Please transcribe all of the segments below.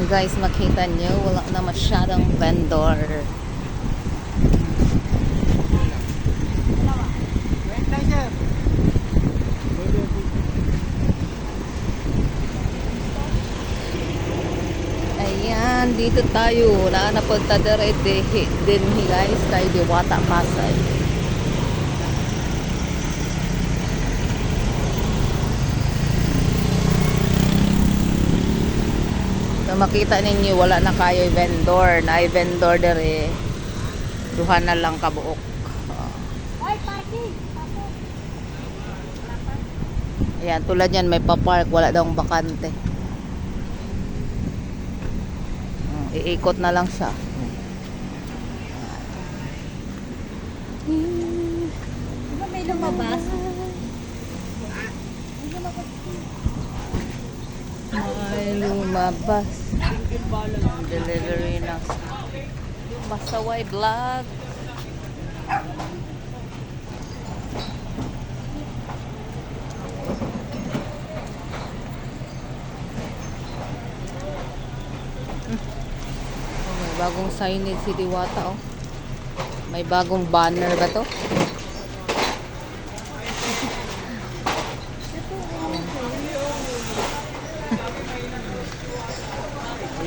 guys, makita nyo, wala na masyadong vendor. Ayan, dito tayo. Napunta din guys, tayo Diwata Pasay. So, makita ninyo, wala na kayo vendor. Na vendor dere. Duha na lang kabuok. Ayan, tulad yan, may papark. Wala daw bakante. Iikot na lang siya. Diba may lumabas? May lumabas. Delivery na. Masaway vlog. May bagong signage si Diwata, oh. May bagong banner ba to?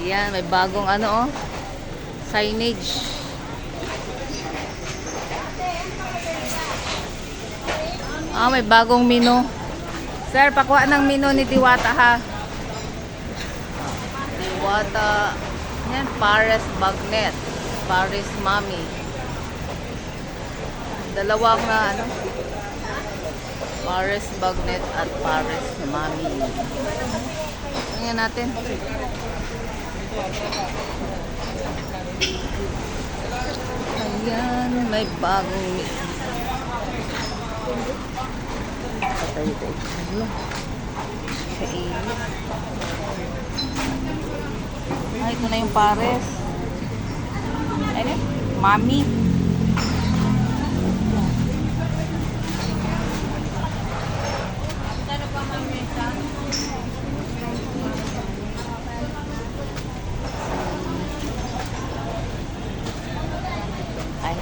Ayan, may bagong ano, oh. Signage. May bagong menu. Sir, pakuha ng menu ni Diwata, ha. Diwata. Yan, Paris Bagnet. Paris Mami. Dalawang ano, Paris Bagnet at Paris Mami. Tingnan natin. Ayan, may bagong patay tayo. Ay, ito na yung Paris. Ano? Mami. Ano pa mami ito? Ay.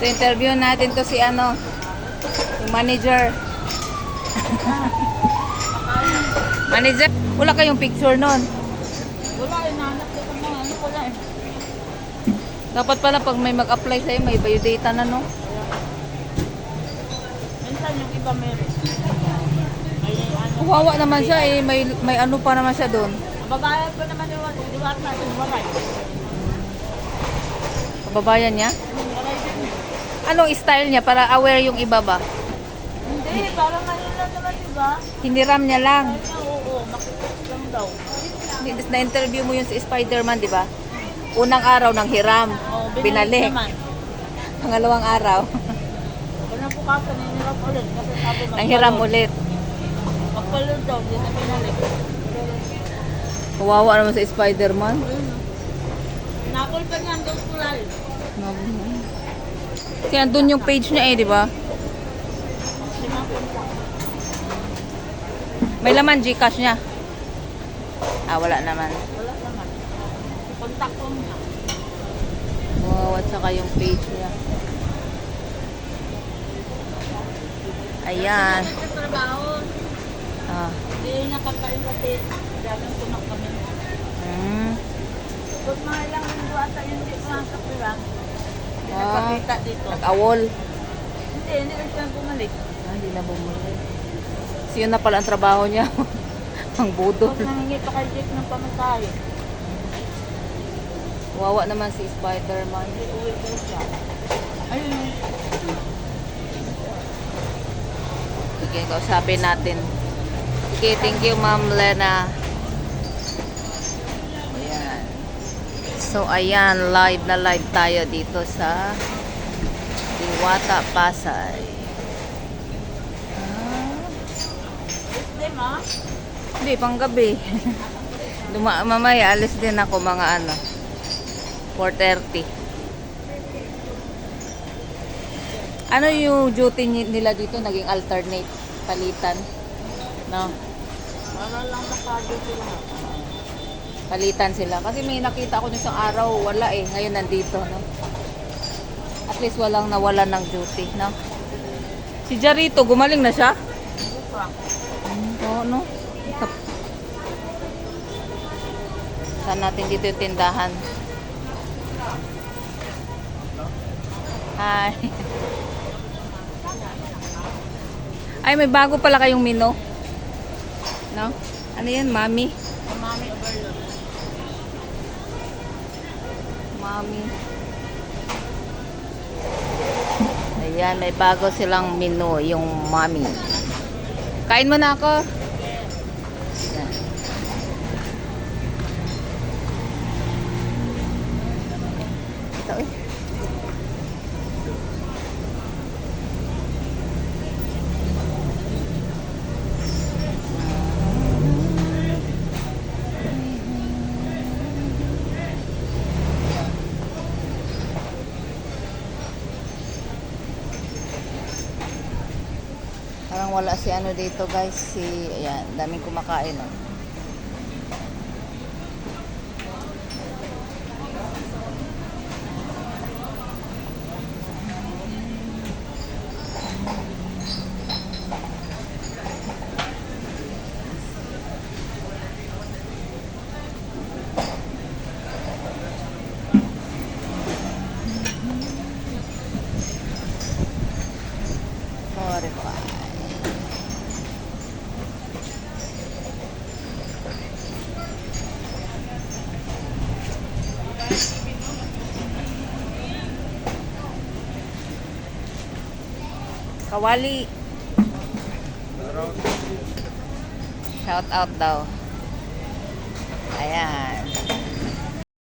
So, interview natin to si ano, yung manager. Manager, wala kayong picture nun. Wala, inahanap ko ng mga ano ko na eh. Dapat pala pag may mag-apply sa'yo, may biodata na, no? Minsan yung iba meron. May ano. Kawawa naman siya eh, may ano pa naman siya doon. Babayad ko naman yung diwat natin, waray. Kababayan niya? Waray din. Anong style niya para aware yung iba ba? Hindi, parang ano lang naman diba? Hiniram niya lang. Ay na, oo, makikita lang daw. Na-interview mo yun si Spider-Man, di ba? Unang araw ng hiram. Oo, Binalik. naman. Pangalawang araw. Kung napukasan, ninirap ulit. Kasi sabi Nang hiram ulit. Magpalod daw, hindi na binalik. Kawawa naman sa Spider-Man. Nakul pa niya hanggang kulal. Kasi andun yung page niya eh, di ba? May laman Gcash niya. Wala naman. Wala naman. Contact ko niya. Wow, at saka yung page niya. Ayan. Nagtatrabaho. Hindi nakakain kasi dagang tunak kami. Kung mga ilang mundo ata yun hindi pumasok, di ba? Hindi nagpakita dito. Nag-awol. Hindi na siya bumalik. Hindi na bumalik. So yun na pala ang trabaho niya. Ang budol. Tapos nangingi pa kay Jake ng pamatay. Wawa naman si Spider-Man. Hindi uwi daw siya. Ayun. Sige, kausapin natin. Sige, thank you Ma'am Lena. Ayan. So, ayan, live na live tayo dito sa Diwata, Pasay. birthday mo? Hindi, panggabi. Mamaya, alis din ako mga ano, 4:30. Ano yung duty nila dito? Naging alternate, palitan. No? Wala lang nakado sila. Palitan sila. Kasi may nakita ko isang araw, wala eh. Ngayon nandito, no? At least walang nawalan ng duty, no? Si Jarito, gumaling na siya? Oo, no? Saan natin dito yung tindahan? Hi. Ay, may bago pala kayong menu. No? Ano yan, mami? Mami overload. Mami. Ayan, may bago silang menu, yung mami. Kain mo na ako. Ayan. Ito eh. Parang wala si ano dito guys, si, ayan, daming kumakain oh. Sorry po. Kawali. Shout out daw.